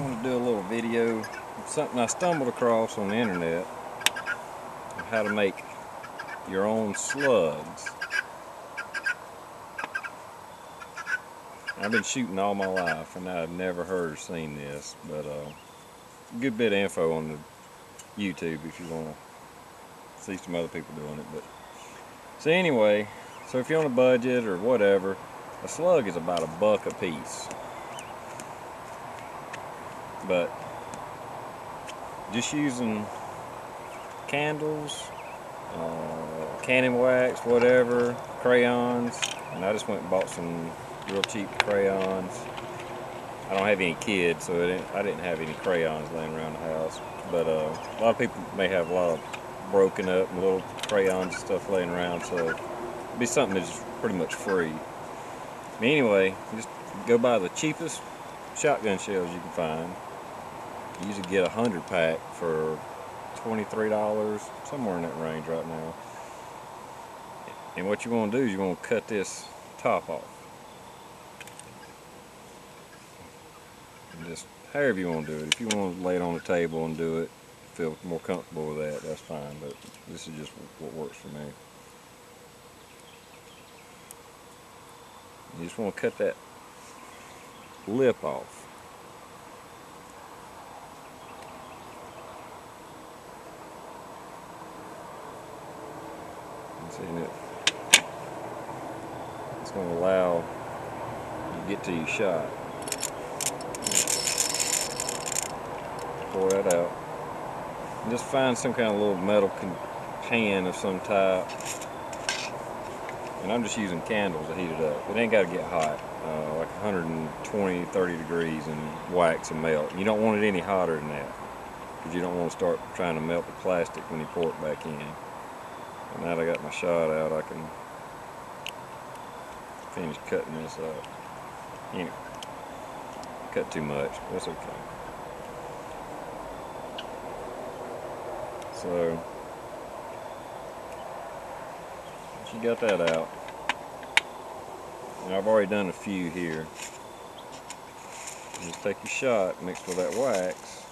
want to do a little video of something I stumbled across on the internet of how to make your own slugs. I've been shooting all my life and I've never heard or seen this, but a good bit of info on the YouTube if you want to see some other people doing it. But so anyway, so if you're on a budget or whatever, a slug is about $1 a piece. But just using candles, cannon wax, whatever, crayons, and I just went and bought some real cheap crayons. I don't have any kids, so I didn't have any crayons laying around the house. But a lot of people may have a lot of broken up and little crayons and stuff laying around, so it'd be something that's pretty much free. But anyway, just go buy the cheapest shotgun shells you can find. You usually get a 100 pack for $23, somewhere in that range right now. And what you want to do is you want to cut this top off. And just however you want to do it. If you want to lay it on the table and do it, feel more comfortable with that, that's fine. But this is just what works for me. You just want to cut that lip off. And it's going to allow you to get to your shot. Pour that out. And just find some kind of little metal pan of some type. And I'm just using candles to heat it up. It ain't got to get hot, like 120, 30 degrees, and wax and melt. You don't want it any hotter than that, because you don't want to start trying to melt the plastic when you pour it back in. And now that I got my shot out, I can finish cutting this up. Anyway, cut too much, but that's okay. So, once you got that out, and I've already done a few here, just take your shot mixed with that wax.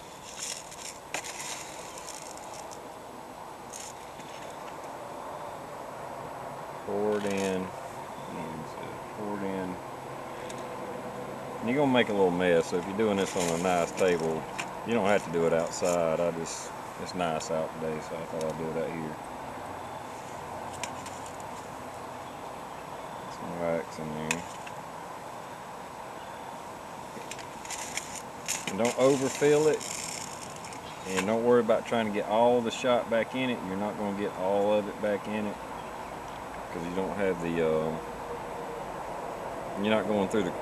Pour it in. Pour it in. And you're gonna make a little mess, so if you're doing this on a nice table, you don't have to do it outside. It's nice out today, so I thought I'd do it out here. Some wax in there. And don't overfill it. And don't worry about trying to get all the shot back in it. You're not gonna get all of it back in it, because you don't have the, you're not going through the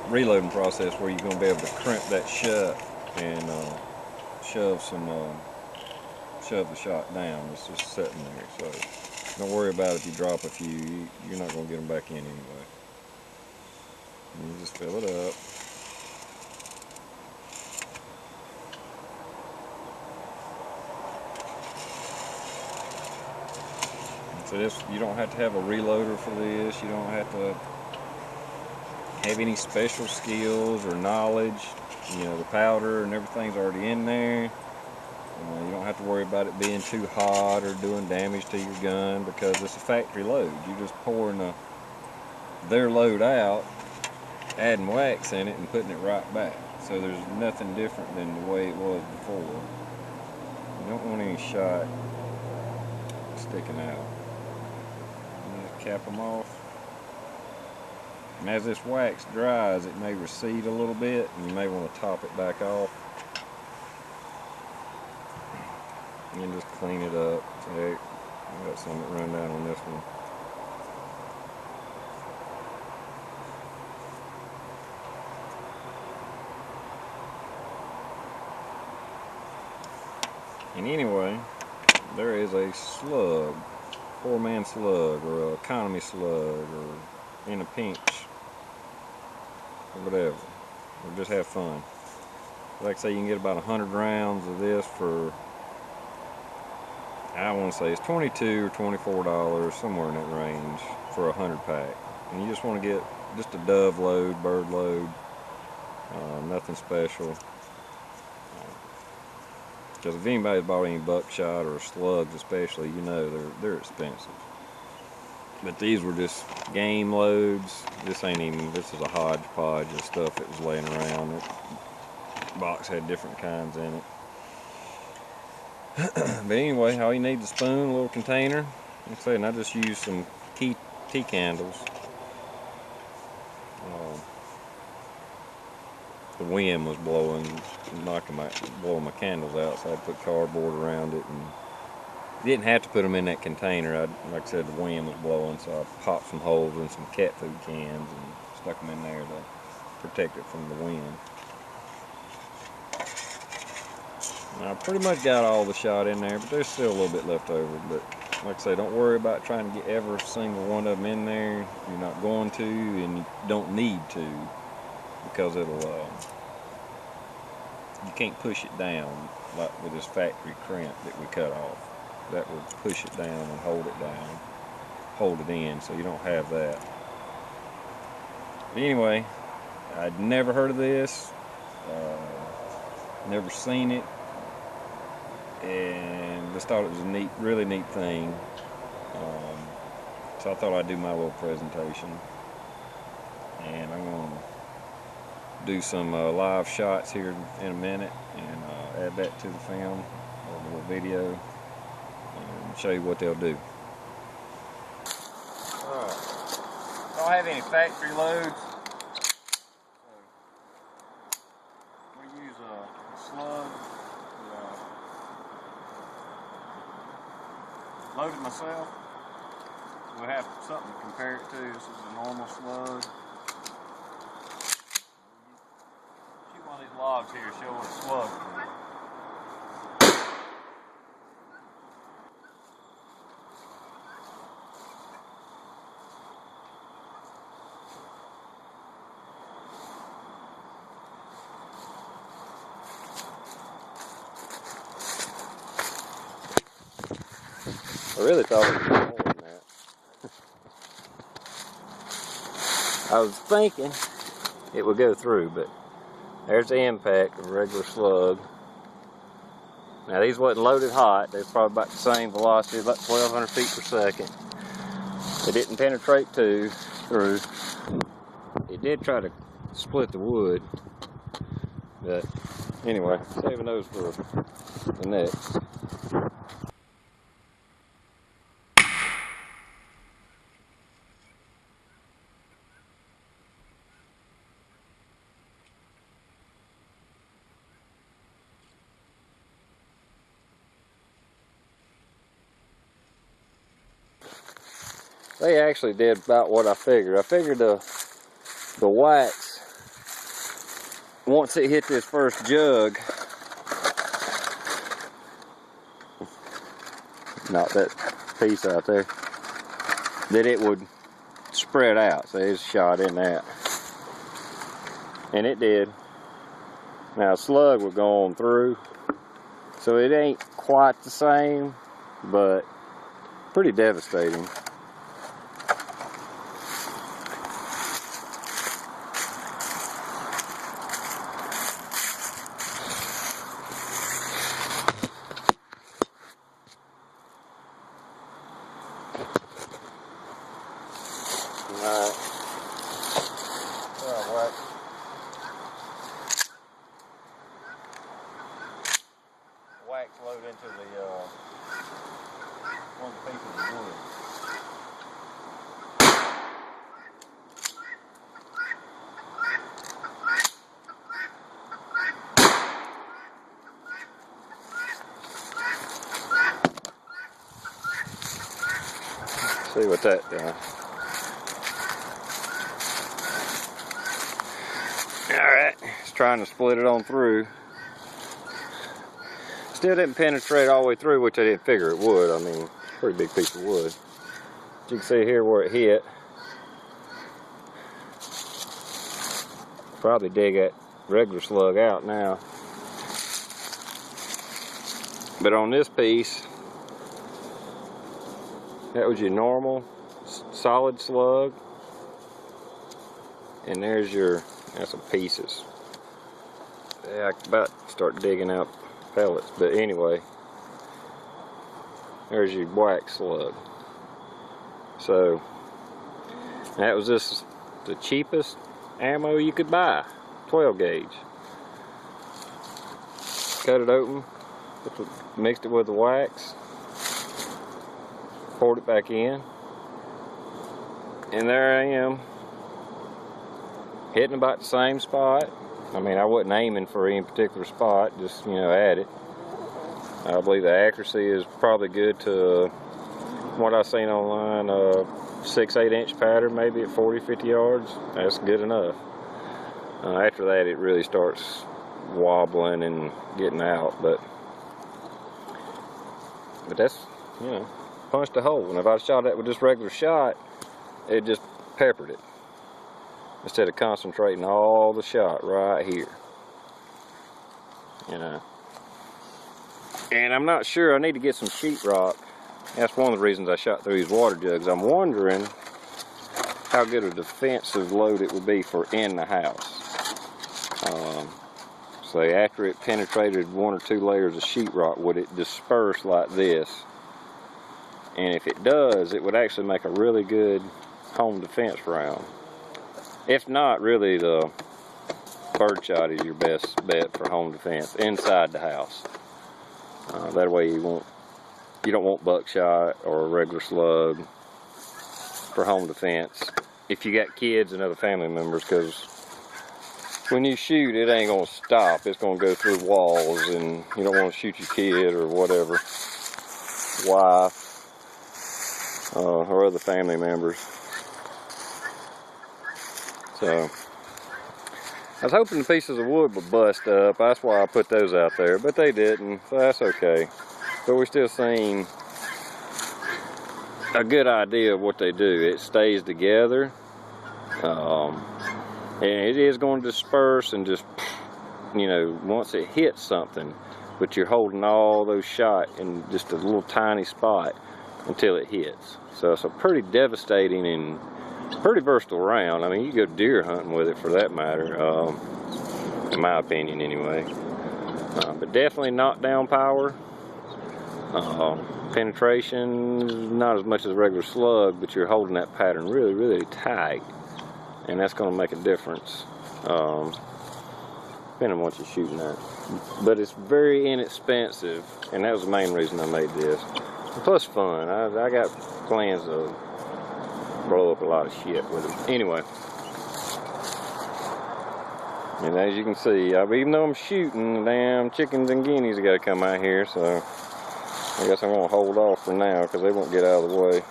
reloading process where you're going to be able to crimp that shut and shove the shot down. It's just sitting there, so don't worry about if you drop a few. You're not going to get them back in anyway. And you just fill it up. So this, you don't have to have a reloader for this. You don't have to have any special skills or knowledge. You know, the powder and everything's already in there. You don't have to worry about it being too hot or doing damage to your gun, because it's a factory load. You're just pouring their load out, adding wax in it, and putting it right back. So there's nothing different than the way it was before. You don't want any shot sticking out. Cap them off, and as this wax dries, it may recede a little bit, and you may want to top it back off, and then just clean it up. Okay, I got some that run down on this one. And anyway, there is a slug. 4-man slug, or an economy slug, or in a pinch, or whatever, or just have fun. Like I say, you can get about 100 rounds of this for, I want to say it's $22 or $24, somewhere in that range, for a 100 pack. And you just want to get just a dove load, bird load, nothing special. Because if anybody's bought any buckshot or slugs especially, you know they're expensive. But these were just game loads. This is a hodgepodge of stuff that was laying around. The box had different kinds in it. But anyway, all you need is a spoon, a little container. Like I said, and I just used some tea candles. The wind was blowing my candles out, so I had to put cardboard around it, and didn't have to put them in that container. Like I said, the wind was blowing, so I popped some holes in some cat food cans and stuck them in there to protect it from the wind. And I pretty much got all the shot in there, but there's still a little bit left over. But like I say, don't worry about trying to get every single one of them in there. You're not going to, and you don't need to, because you can't push it down like with this factory crimp that we cut off. That will push it down and hold it in, so you don't have that. But anyway, I'd never heard of this, never seen it, and just thought it was a really neat thing. So I thought I'd do my little presentation, and I'm going to do some live shots here in a minute and add that to the film or the little video and show you what they'll do. Don't have any factory loads, so we use a slug. Loaded myself. We'll have something to compare it to. This is a normal slug. Shoot one of these logs here to show what a slug is. I really thought it was more than that. I was thinking it would go through, but there's the impact of a regular slug. Now these wasn't loaded hot. They're probably about the same velocity, about 1,200 feet per second. They didn't penetrate through. It did try to split the wood, but anyway, saving those for the next. They actually did about what I figured. I figured the wax, once it hit this first jug, not that piece out there, that it would spread out. So there's a shot in that. And it did. Now a slug would go on through. So it ain't quite the same, but pretty devastating. Alright. Wax load into the one of the pieces of wood. See what that does. Alright, it's trying to split it on through. Still didn't penetrate all the way through, which I didn't figure it would. I mean, pretty big piece of wood. You can see here where it hit. Probably dig that regular slug out now. But on this piece, that was your normal solid slug. And there's some pieces. Yeah, I can about start digging out pellets. But anyway, there's your wax slug. So that was just the cheapest ammo you could buy, 12 gauge. Cut it open, mixed it with the wax, poured it back in, and there I am, hitting about the same spot. I mean, I wasn't aiming for any particular spot, just, you know, at it. I believe the accuracy is probably good to what I've seen online, 6-8 inch pattern, maybe at 40-50 yards. That's good enough. After that, it really starts wobbling and getting out, but that's, you know, punched a hole. And if I shot it with just regular shot, it just peppered it instead of concentrating all the shot right here, you know. And I'm not sure, I need to get some sheetrock. That's one of the reasons I shot through these water jugs. I'm wondering how good a defensive load it would be for in the house. So after it penetrated 1 or 2 layers of sheetrock, would it disperse like this? And if it does, it would actually make a really good home defense round. If not, really the birdshot is your best bet for home defense inside the house. That way you don't want buckshot or a regular slug for home defense if you got kids and other family members, because when you shoot, it ain't gonna stop. It's gonna go through walls, and you don't want to shoot your kid or whatever, wife, or other family members. So I was hoping the pieces of wood would bust up. That's why I put those out there, but they didn't, so that's okay. But we're still seeing a good idea of what they do. It stays together, and it is going to disperse and just, you know, once it hits something, but you're holding all those shot in just a little tiny spot until it hits. So it's a pretty devastating and pretty versatile round. I mean, you go deer hunting with it for that matter, in my opinion anyway. But definitely knockdown power. Penetration, not as much as a regular slug, but you're holding that pattern really, really tight, and that's going to make a difference, depending on what you're shooting at. But it's very inexpensive, and that was the main reason I made this. And plus fun. I got plans to blow up a lot of shit with it. Anyway, and as you can see, even though I'm shooting, the damn chickens and guineas have got to come out here, so I guess I'm going to hold off for now because they won't get out of the way.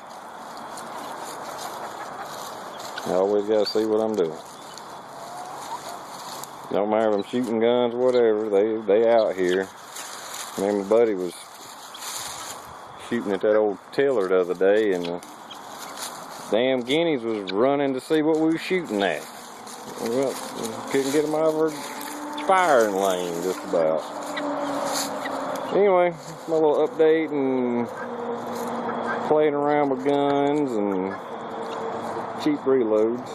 I always got to see what I'm doing. Don't matter if I'm shooting guns, whatever, they out here. Me and my buddy was shooting at that old tiller the other day, and the damn guineas was running to see what we were shooting at. Well, couldn't get them out of our firing lane just about. Anyway, my little update and playing around with guns and cheap reloads.